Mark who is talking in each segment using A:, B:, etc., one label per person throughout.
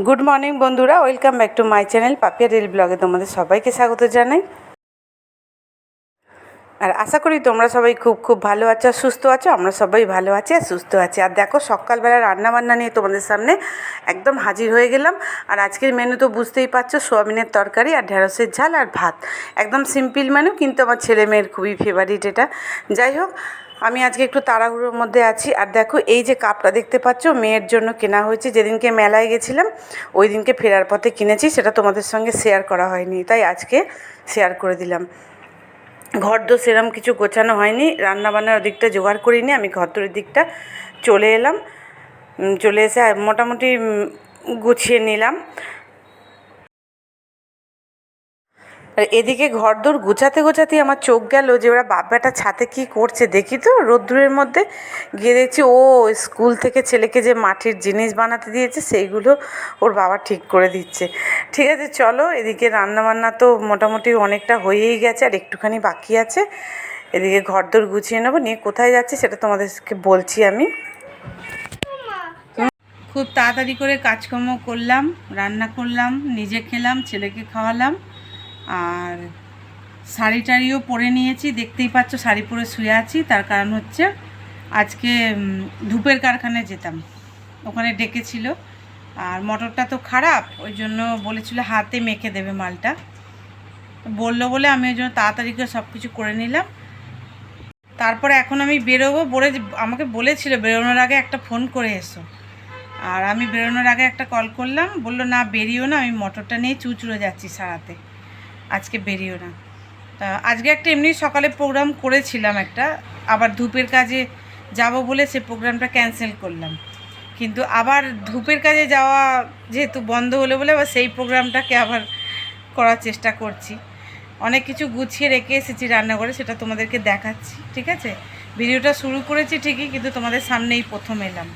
A: Good morning বন্ধুরা, welcome back to my channel Papiya reel ব্লগে তোমাদের সবাইকে স্বাগত জানাই। আর আশা করি তোমরা সবাই খুব খুব ভালো আছো, সুস্থ আছো। আমরা সবাই ভালো আছি আর সুস্থ আছি। আর দেখো, সকালবেলা রান্নাবান্না নিয়ে তোমাদের সামনে একদম হাজির হয়ে গেলাম। আর আজকের মেনু তো বুঝতেই পারছো, সোয়াবিনের তরকারি আর ঢেঁড়সের ঝাল আর ভাত। একদম সিম্পল মেনু, কিন্তু আমার ছেলে মেয়ের খুবই ফেভারিট এটা। যাই হোক, আমি আজকে একটু তাড়াহুড়োর মধ্যে আছি। আর দেখো, এই যে কাপটা দেখতে পাচ্ছ, মেয়ের জন্য কেনা হয়েছে। যেদিনকে মেলায় গেছিলাম ওই দিনকে ফেরার পথে কিনেছি, সেটা তোমাদের সঙ্গে শেয়ার করা হয়নি, তাই আজকে শেয়ার করে দিলাম। ঘরদোর সেরম কিছু গোছানো হয়নি, রান্নাবান্নার দিকটা জোগাড় করিনি, আমি ঘরদোরের দিকটা চলে এলাম। চলে এসে মোটামুটি গুছিয়ে নিলাম। আর এদিকে ঘরদোর গোছাতে গোছাতেই আমার চোখ গেল যে ওরা বাপ বেটা ছাদে কী করছে। দেখি তো রোদ্দুরের মধ্যে গিয়ে দেখছি ও স্কুল থেকে ছেলেকে যে মাটির জিনিস বানাতে দিয়েছে সেইগুলো ওর বাবা ঠিক করে দিচ্ছে। ঠিক আছে, চলো। এদিকে রান্নাবান্না তো মোটামুটি অনেকটা হয়েই গেছে, আর একটুখানি বাকি আছে। এদিকে ঘরদোর গুছিয়ে নেবো, নিয়ে কোথায় যাচ্ছি সেটা তোমাদেরকে বলছি আমি। খুব তাড়াতাড়ি করে কাজকর্ম করলাম, রান্না করলাম, নিজে খেলাম, ছেলেকে খাওয়ালাম। আর শাড়ি টাড়িও পরে নিয়েছি, দেখতেই পাচ্ছ শাড়ি পরে শুয়ে আছি। তার কারণ হচ্ছে আজকে ধূপের কারখানায় যেতাম, ওখানে ডেকেছিল। আর মটরটা তো খারাপ, ওই জন্য বলেছিল হাতে মেখে দেবে মালটা, বললো বলে আমি ওই জন্য তাড়াতাড়ি করে সব কিছু করে নিলাম। তারপরে এখন আমি বেরোবো বলে, আমাকে বলেছিল বেরোনোর আগে একটা ফোন করে এসো। আর আমি বেরোনোর আগে একটা কল করলাম, বললো না বেরিও না, আমি মটরটা নিয়ে চুচড়ো যাচ্ছি সারাতে, আজকে বেরিও না। তা আজকে একটা এমনি সকালে প্রোগ্রাম করেছিলাম একটা, আবার ধূপের কাজে যাব বলে সে প্রোগ্রামটা ক্যান্সেল করলাম। কিন্তু আবার ধূপের কাজে যাওয়া যেহেতু বন্ধ হলো বলে আবার সেই প্রোগ্রামটাকে আবার করার চেষ্টা করছি। অনেক কিছু গুছিয়ে রেখে এসেছি রান্নাঘরে, সেটা তোমাদেরকে দেখাচ্ছি। ঠিক আছে, ভিডিওটা শুরু করেছি ঠিকই, কিন্তু তোমাদের সামনেই প্রথম এলাম।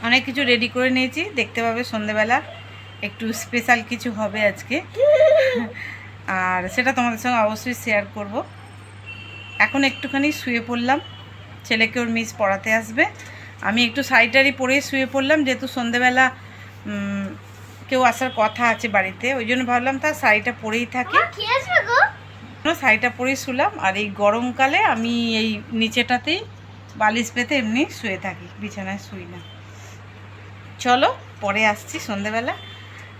A: অনেক কিছু রেডি করে নিয়েছি, দেখতে পাবে সন্ধেবেলা একটু স্পেশাল কিছু হবে আজকে, আর সেটা তোমাদের সঙ্গে অবশ্যই শেয়ার করব। এখন একটুখানি শুয়ে পড়লাম, ছেলেকে ওর মিস পড়াতে আসবে। আমি একটু শাড়িটারি পরেই শুয়ে পড়লাম, যেহেতু সন্ধেবেলা কেউ আসার কথা আছে বাড়িতে, ওই জন্য ভাবলাম তার শাড়িটা পরেই থাকি। শাড়িটা পরেই শুলাম। আর এই গরমকালে আমি এই নিচেটাতেই বালিশ পেতে এমনি শুয়ে থাকি, বিছানায় শুই না। চলো, পরে আসছি সন্ধেবেলা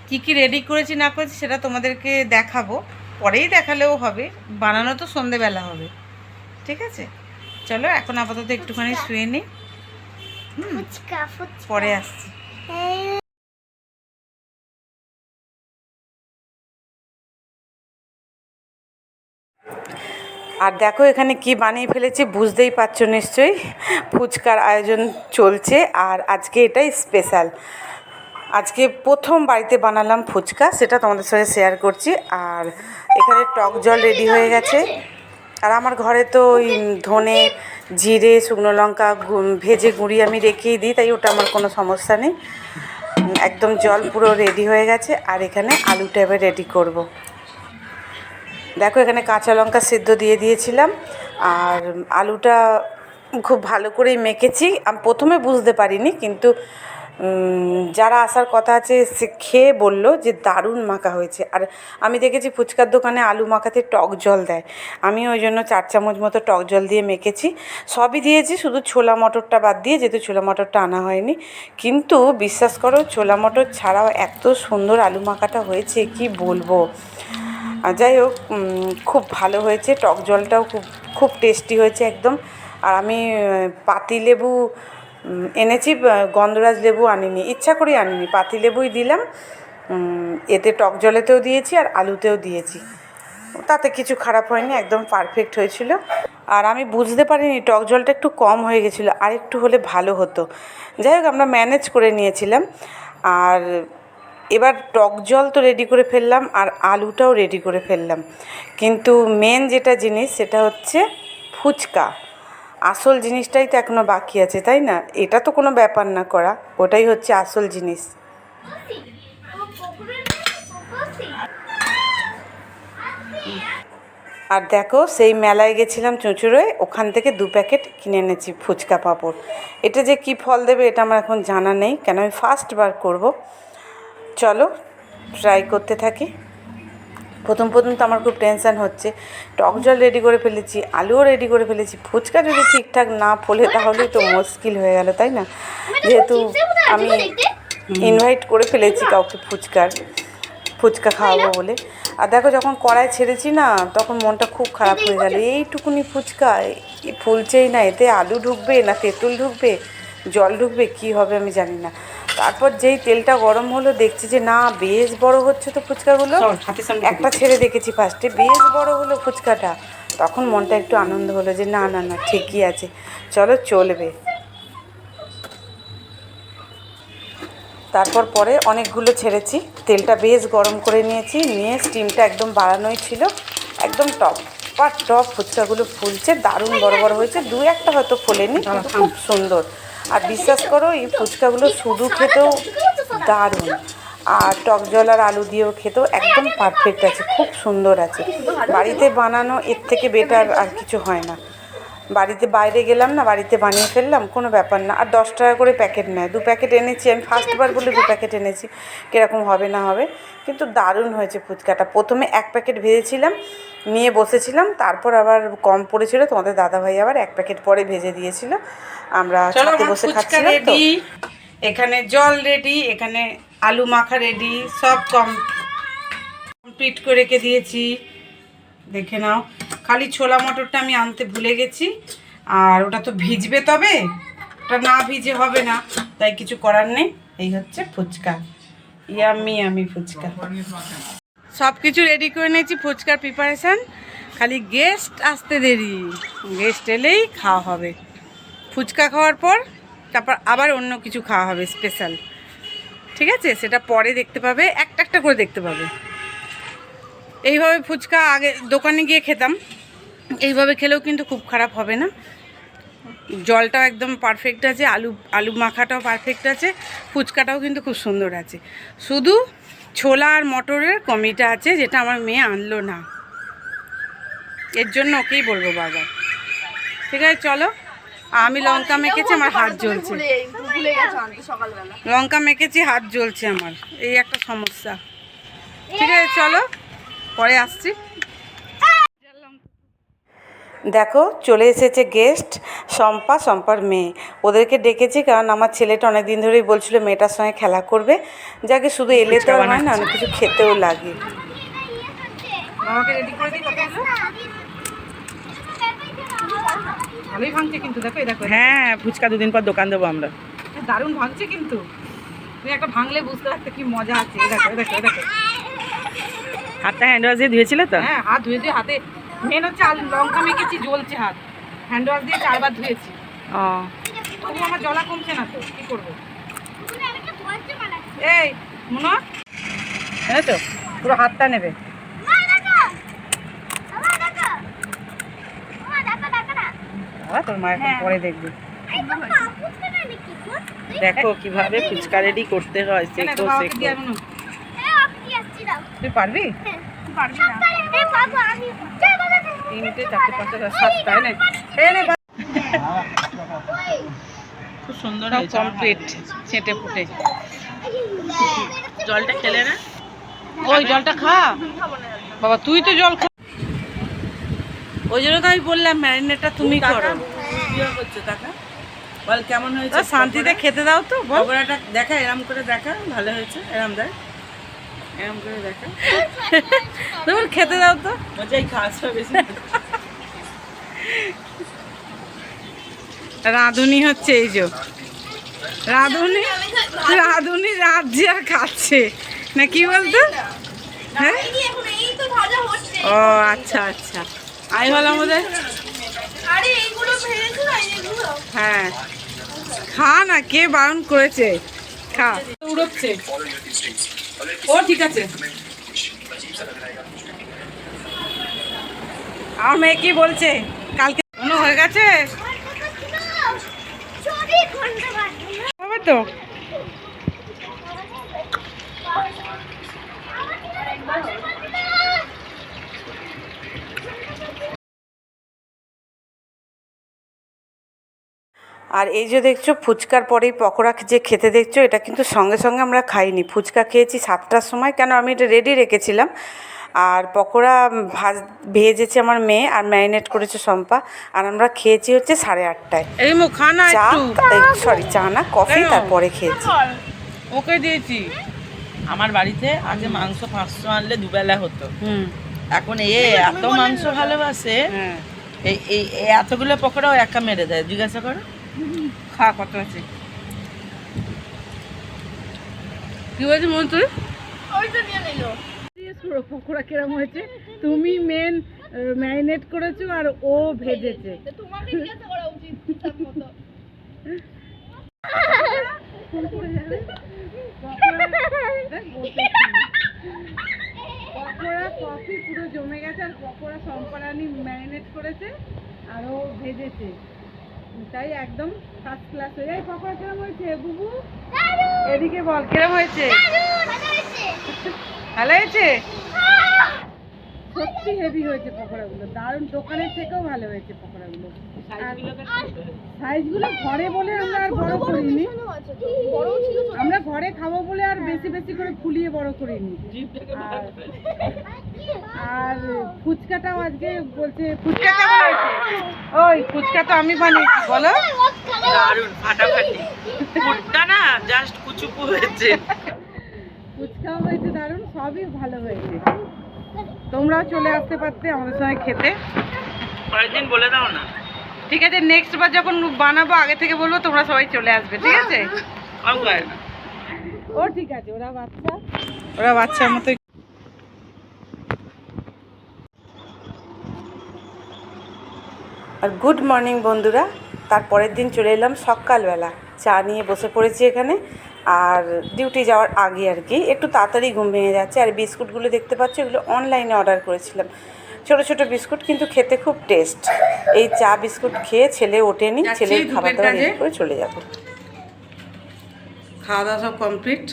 A: কি কি রেডি করেছি না করেছি সেটা তোমাদেরকে দেখাবো, পরেই দেখালেও হবে, বানানো তো সন্ধেবেলা হবে। ঠিক আছে, চলো এখন আপাতত একটুখানি শুয়ে নিই, পরে আসছি। আর দেখো এখানে কি বানিয়ে ফেলেছি, বুঝতেই পারছো নিশ্চয়ই, ফুচকার আয়োজন চলছে। আর আজকে এটাই স্পেশাল, আজকে প্রথম বাড়িতে বানালাম ফুচকা, সেটা তোমাদের সঙ্গে শেয়ার করছি। আর এখানে টক জল রেডি হয়ে গেছে। আর আমার ঘরে তো ওই ধনে জিরে শুকনো লঙ্কা ভেজে গুঁড়ি আমি রেখেই দিই, তাই ওটা আমার কোনো সমস্যা নেই। একদম জল পুরো রেডি হয়ে গেছে। আর এখানে আলুটা এবার রেডি করব। দেখো এখানে কাঁচা লঙ্কা সেদ্ধ দিয়ে দিয়েছিলাম, আর আলুটা খুব ভালো করেই মেখেছি। আমি প্রথমে বুঝতে পারিনি, কিন্তু যারা আসার কথা আছে সে খেয়ে বললো যে দারুণ মাখা হয়েছে। আর আমি দেখেছি ফুচকার দোকানে আলু মাখাতে টক জল দেয়, আমি ওই জন্য 4 চামচ মতো টক জল দিয়ে মেখেছি। সবই দিয়েছি, শুধু ছোলা মটরটা বাদ দিয়ে, যেহেতু ছোলা মটরটা আনা হয়নি। কিন্তু বিশ্বাস করো, ছোলা মটর ছাড়াও এত সুন্দর আলু মাখাটা হয়েছে কি বলবো। যাই হোক, খুব ভালো হয়েছে, টক জলটাও খুব খুব টেস্টি হয়েছে একদম। আর আমি পাতিলেবু এনেছি, গন্ধরাজ লেবু আনিনি, ইচ্ছা করে আনিনি, পাতিলেবুই দিলাম। এতে টক জলেতেও দিয়েছি আর আলুতেও দিয়েছি, তাতে কিছু খারাপ হয়নি, একদম পারফেক্ট হয়েছিল। আর আমি বুঝতে পারিনি টক জলটা একটু কম হয়ে গেছিলো, আর একটু হলে ভালো হতো। যাই হোক, আমরা ম্যানেজ করে নিয়েছিলাম। আর এবার টক জল তো রেডি করে ফেললাম, আর আলুটাও রেডি করে ফেললাম, কিন্তু মেন যেটা জিনিস সেটা হচ্ছে ফুচকা। আসল জিনিসটাই তো এখনও বাকি আছে, তাই না? এটা তো কোনো ব্যাপার না করা, ওটাই হচ্ছে আসল জিনিস। আর দেখো সেই মেলায় গেছিলাম চুঁচুড়োয়, ওখান থেকে 2 প্যাকেট কিনে এনেছি ফুচকা পাঁপড়। এটা যে কি ফল দেবে এটা আমার এখন জানা নেই, কেন আমি ফার্স্ট বার করব। চলো ট্রাই করতে থাকি। প্রথম তো আমার খুব টেনশান হচ্ছে। টক জল রেডি করে ফেলেছি, আলুও রেডি করে ফেলেছি, ফুচকা যদি ঠিকঠাক না ফোলে তাহলেই তো মুশকিল হয়ে গেল, তাই না? যেহেতু আমি ইনভাইট করে ফেলেছি কাউকে ফুচকা খাওয়াবো বলে। আর দেখো যখন কড়াই ছেড়েছি না, তখন মনটা খুব খারাপ হয়ে গেল। এইটুকুনি ফুচকা ফুলছেই না, এতে আলু ঢুকবে না তেঁতুল ঢুকবে, জল ঢুকবে, কি হবে আমি জানি না। তারপর যেই তেলটা গরম হলো, দেখছি যে না বেশ বড় হচ্ছে তো ফুচকাগুলো। একটা ছেড়ে দেখেছি ফার্স্টে, বেশ বড় হলো ফুচকাটা। তখন মনটা একটু আনন্দ হলো যে না না না ঠিকই আছে, চলো চলবে। তারপর পরে অনেকগুলো ছেড়েছি, তেলটা বেশ গরম করে নিয়েছি, নিয়ে স্টিমটা একদম বাড়ানোই ছিল। একদম টপ ফুচকাগুলো ফুলছে, দারুণ বড় বড় হয়েছে। 2-1টা হয়তো ফোলেনি, কিন্তু খুব সুন্দর। আর বিশ্বাস করো এই ফুচকাগুলো শুধু খেতেও দারুণ, আর টক জল আর আলু দিয়েও খেতেও একদম পারফেক্ট আছে, খুব সুন্দর আছে। বাড়িতে বানানো এর থেকে বেটার আর কিছু হয় না। বাড়িতে বাইরে গেলাম না, বাড়িতে বানিয়ে ফেললাম, কোনো ব্যাপার না। আর 10 টাকা করে প্যাকেট নেয়, 2 প্যাকেট এনেছি আমি ফার্স্টবার বলে 2 প্যাকেট এনেছি। কীরকম হবে না হবে, কিন্তু দারুণ হয়েছে ফুচকাটা। প্রথমে 1 প্যাকেট ভেজেছিলাম, নিয়ে বসেছিলাম, তারপর আবার কম পড়েছিল, তোমাদের দাদাভাই আবার 1 প্যাকেট পরে ভেজে দিয়েছিল। আমরা ছাদে বসে খাচ্ছিলাম তো। এখানে জল রেডি, এখানে আলু মাখা রেডি, সব কমপ্লিট করে রেখে দিয়েছি। দেখে নাও, খালি ছোলা মটরটা আমি আনতে ভুলে গেছি, আর ওটা তো ভিজবে, তবে ওটা না ভিজে হবে না, তাই কিছু করার নেই। এই হচ্ছে ফুচকা, ইয়াম্মি ফুচকা। সব কিছু রেডি করে নিয়েছি, ফুচকার প্রিপারেশান। খালি গেস্ট আসতে দেরি, গেস্ট এলেই খাওয়া হবে। ফুচকা খাওয়ার পর তারপর আবার অন্য কিছু খাওয়া হবে স্পেশাল, ঠিক আছে? সেটা পরে দেখতে পাবে, একটা করে দেখতে পাবে। এইভাবে ফুচকা আগে দোকানে গিয়ে খেতাম, এইভাবে খেলেও কিন্তু খুব খারাপ হবে না। জলটাও একদম পারফেক্ট আছে, আলু মাখাটাও পারফেক্ট আছে, ফুচকাটাও কিন্তু খুব সুন্দর আছে। শুধু ছোলা আর মটরের কমিটা আছে, যেটা আমার মেয়ে আনলো না, এর জন্য ওকেই বলবো বারবার। ঠিক আছে চলো, আমি লঙ্কা মেখেছি, আমার হাত জ্বলছে। লঙ্কা মেখেছি, হাত জ্বলছে আমার, এই একটা সমস্যা। ঠিক আছে চলো, পরে আসছি। দেখো চলে এসেছে গেস্ট, শম্পার মেয়ে। ওদেরকে ডেকেছি কারণ আমার ছেলেটা অনেক দিন ধরেই বলছিল মেয়েটার সঙ্গে খেলা করবে। যাকে শুধু এলে তো হয় না, অনেক কিছু খেতেও লাগে। ভালোই ভাঙছে কিন্তু, দেখো দেখো।
B: হ্যাঁ ফুচকা 2 দিন পর দোকান দেবো আমরা।
A: দারুণ ভাঙছে কিন্তু, তুমি একটা ভাঙলে বুঝতে পারতে কি মজা আছে। দেখো দেখো দেখো,
B: হাতটা হ্যান্ড ওয়াশ দিয়ে ধুয়েছিলে তো?
A: হ্যাঁ হাত ধুয়েছি, হাতে মেন হচ্ছে লঙ্কা মেখেছি, জ্বলছে হাত, হ্যান্ড ওয়াশ দিয়ে 4 বার ধুয়েছি। তবু আমার জ্বলা কমছে না, তো কি করবো? এই মনে তো পুরো হাতটা নেবে। তোর মায়ের পরে দেখবি।
B: দেখো কিভাবে ফুচকা রেডি করতে হয়, শেখো।
A: তুই পারবি? 3টে 4টে 5টে 7টা
B: খুব সুন্দর
A: কমপ্লিট, ছেটে ফুটে।
B: জলটা খেলে না?
A: ওই জলটা খা বাবা, তুই তো জল খা। ওই জন্য তো আমি বললাম ম্যারিনেটটা তুমি করো।
B: করছো টাকা বল কেমন হয়েছে,
A: শান্তিতে খেতে দাও তো।
B: পকোড়াটা দেখা, এরম করে দেখা, ভালো হয়েছে, এরম দেখ, এরম করে দেখা।
A: তুমি খেতে দাও তো,
B: মজাই খাওয়া বেশি।
A: রাঁধুনি হচ্ছে এই যে রাঁধুনি রাঁধছে আর খাচ্ছে না, কি বলতো? হ্যাঁ ও আচ্ছা আচ্ছা, আমি বললাম আমাদের। হ্যাঁ খা না, কে বারণ করেছে? খা। উড়োচ্ছে ও, ঠিক আছে। আমার মেয়ে কি বলছে, কালকে হয়ে গেছে হবে তো। আর এই যে দেখছো ফুচকার পরেই পকোড়া যে খেতে দেখছো, এটা কিন্তু সঙ্গে সঙ্গে আমরা খাইনি। ফুচকা খেয়েছি 7টার সময়, কেন আমি এটা রেডি রেখেছিলাম। আর পকোড়া ভেজেছে আমার মেয়ে, আর ম্যারিনেট করেছে শম্পা। আর আমরা খেয়েছি হচ্ছে 8:30টায়।
B: এই মো খানা
A: চা,
B: একটু
A: সরি চা না, কফি, তারপরে খেয়েছি।
B: ওকে দিয়েছি। আমার বাড়িতে আগে মাংস 500 আনলে দুবেলা হতো। এখন এত মাংস ভালোবাসে,
A: হ্যাঁ,
B: এই এই এই এতগুলো পকোড়াও একা মেরে দেয়। জিজ্ঞাসা করো
A: খা কত আছে। কি বলছি মন তুই? পকোড়া কিরম হয়েছে? তুমি মেন ম্যারিনেট করেছো আর ও ভেজেছে।
C: তোমাকে জিজ্ঞাসা করা উচিত হিসাব মতো।
A: পকোড়া কফি পুরো জমে গেছে, আর পকোড়া সম্পারানি ম্যারিনেট করেছে আর ও ভেজেছে, তাই একদম ফার্স্ট ক্লাস হয়ে যায়। পকোড়া কিরম হয়েছে বুবু? এদিকে বল কিরম হয়েছে? ভালো হয়েছে? সত্যি হেভি হয়েছে পকোড়াগুলো, দারুণ। দোকানের থেকেও ভালো হয়েছে পকোড়াগুলো। সাইজগুলো ঘরে বলে আমরা আর বড় করিনি, আমরা ঘরে খাবো বলে আর বেশি বেশি করে ফুলিয়ে বড় করিনি। আর ফুচকাটাও আজকে বলছে ফুচকা কেমন হয়েছে? ওই ফুচকা তো আমি বানিয়েছি, বলো।
B: দারুণ ফাটাফাটি, পুরটা না জাস্ট কুচুকু হয়েছে।
A: ফুচকাও হয়েছে দারুণ, সবই ভালো হয়েছে। তোমরাও চলে আসতে পারতে আমাদের সঙ্গে খেতে।
B: পরের দিন বলে দাও না।
A: ঠিক আছে, নেক্সট বার যখন বানাবো আগে থেকে বলবো, তোমরা সবাই চলে আসবে, ঠিক আছে? ও ঠিক আছে, ওরা বাচ্চার মতো। আর গুড মর্নিং বন্ধুরা, তারপরের দিন চলে এলাম সকালবেলা, চা নিয়ে বসে পড়েছি এখানে। আর ডিউটি যাওয়ার আগে আর কি একটু তাড়াতাড়ি ঘুম ভেঙে যাচ্ছে। আর বিস্কুটগুলো দেখতে পাচ্ছ, এগুলো অনলাইনে অর্ডার করেছিলাম, ছোট ছোট বিস্কুট, কিন্তু খেতে খুব টেস্ট। এই চা বিস্কুট খেয়ে ছেলে ওঠেনি, ছেলের খাবার দাবার রেডি করে চলে যাব। খাওয়া দাওয়া সব কমপ্লিট,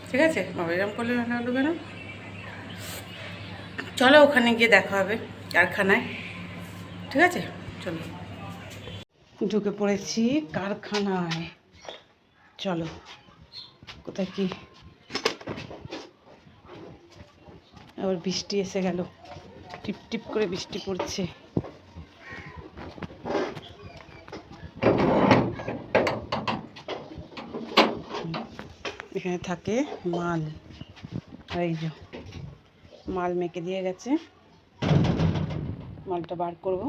A: ঠিক আছে? বাবা এরকম করলে রান্না করবে না, চলো ওখানে গিয়ে দেখা হবে কারখানায়, ঠিক আছে? চলো, ঢুকে পড়েছি কারখানায়। চলো, কোথায় কি আবার বৃষ্টি এসে গেল, টিপ টিপ করে বৃষ্টি পড়ছে। এখানে থাকে মাল, এই যে মাল মেকে দিয়ে গেছে, মালটা বার করব।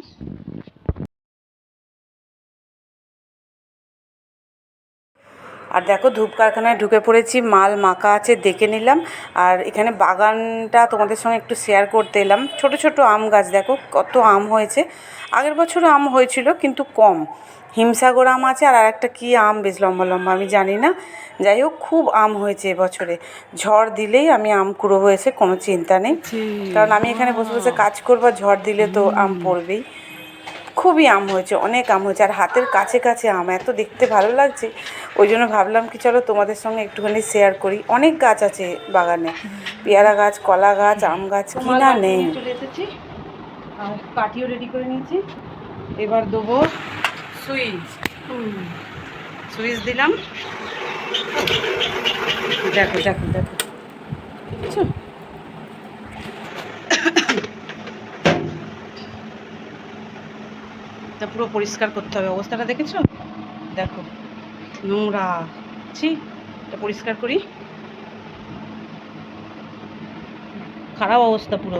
A: আর দেখো ধূপ কারখানায় ঢুকে পড়েছি, মাল মাখা আছে দেখে নিলাম। আর এখানে বাগানটা তোমাদের সঙ্গে একটু শেয়ার করতে এলাম। ছোট ছোট আম গাছ, দেখো কত আম হয়েছে। আগের বছরও আম হয়েছিল কিন্তু কম। হিমসাগর আম আছে, আর একটা কী আম বেশ লম্বা লম্বা, আমি জানি না। যাই হোক, খুব আম হয়েছে এবছরে। ঝড় দিলেই আমি আম কুড়োবো এসে, কোনো চিন্তা নেই, কারণ আমি এখানে বসে বসে কাজ করবো। ঝড় দিলে তো আম পড়বেই। খুবই আম হয়েছে, অনেক আম হয়েছে, আর হাতের কাছে কাছে আম, এত দেখতে ভালো লাগছে। ওই জন্য ভাবলাম কি চলো তোমাদের সঙ্গে একটুখানি শেয়ার করি। অনেক গাছ আছে বাগানে, পেয়ারা গাছ, কলা গাছ, আম গাছ, কি না নেই। চলে এসেছি আর কাঠিও রেডি করে নিয়েছি। এবার দেবো সুইচ, সুইচ দিলাম। দেখো দেখো দেখো, বুঝছো? তা পুরো পরিষ্কার করতে হবে, অবস্থাটা দেখেছো? দেখো নোংরা, ছি, এটা পরিষ্কার করি। খারাপ অবস্থা পুরো,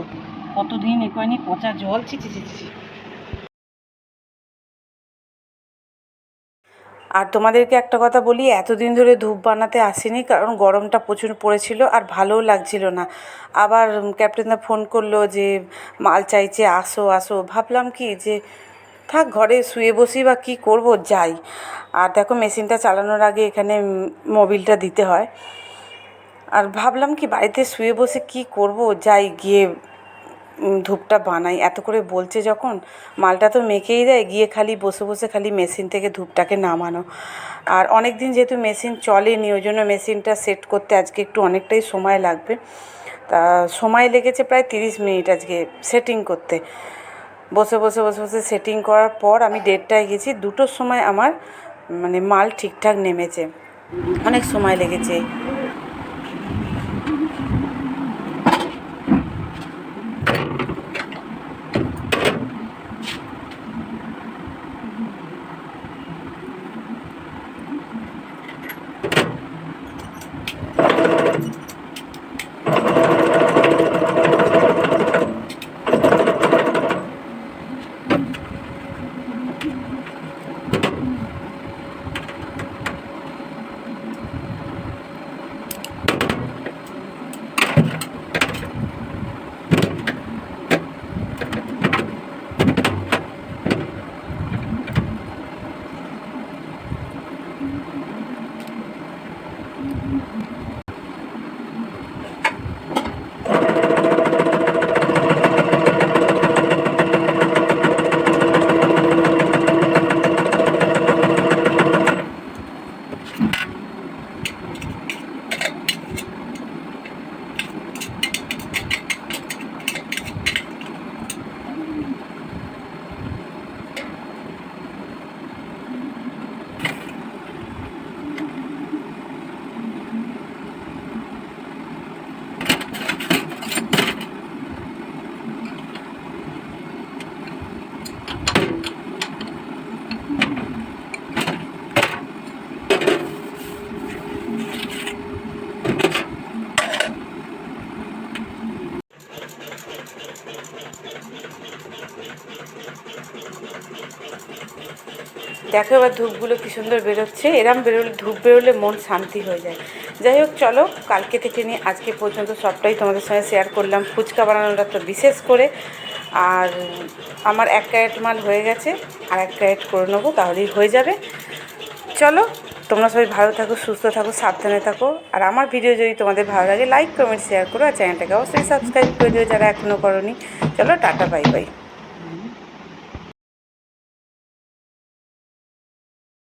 A: কতদিন এ কয়নি, পচা জল, ছি ছি ছি ছি। আর তোমাদেরকে একটা কথা বলি, এতদিন ধরে ধূপ বানাতে আসিনি, কারণ গরমটা প্রচুর পড়েছিল আর ভালোও লাগছিল না। আবার ক্যাপ্টেনদা ফোন করলো যে মাল চাইছে, আসো আসো। ভাবলাম কি যে থাক, ঘরে শুয়ে বসি বা কী করব, যাই। আর দেখো মেশিনটা চালানোর আগে এখানে মোবিলটা দিতে হয়। আর ভাবলাম কি বাড়িতে শুয়ে বসে কি করব, যাই গিয়ে ধূপটা বানাই। এত করে বলছে যখন, মালটা তো মেখেই দেয়, গিয়ে খালি বসে বসে খালি মেশিন থেকে ধূপটাকে নামানো। আর অনেক দিন যেহেতু মেশিন চলেনি, ওই জন্য মেশিনটা সেট করতে আজকে একটু অনেকটাই সময় লাগবে। তা সময় লেগেছে প্রায় 30 মিনিট আজকে সেটিং করতে। বসে বসে বসে বসে সেটিং করার পর আমি 1:30টায় গেছি, 2টোর সময় আমার মানে মাল ঠিকঠাক নেমেছে, অনেক সময় লেগেছে। দেখো এবার ধূপগুলো কী সুন্দর বেরোচ্ছে, এরম ধূপ বেরোলে মন শান্তি হয়ে যায়। যাই হোক চলো, কালকে থেকে নিয়ে আজকে পর্যন্ত সবটাই তোমাদের সঙ্গে শেয়ার করলাম, ফুচকা বানানোটা তো বিশেষ করে। আর আমার 1 ক্যারেট মাল হয়ে গেছে, আর 1 ক্যারেট করে নেবো, তাহলেই হয়ে যাবে। চলো, তোমরা সবাই ভালো থাকো, সুস্থ থাকো, সাবধানে থাকো। আর আমার ভিডিও যদি তোমাদের ভালো লাগে লাইক কমেন্ট শেয়ার করো, আর চ্যানেলটাকে অবশ্যই সাবস্ক্রাইব করে দিও যারা এখনও করোনি। চলো টাটা, বাই বাই।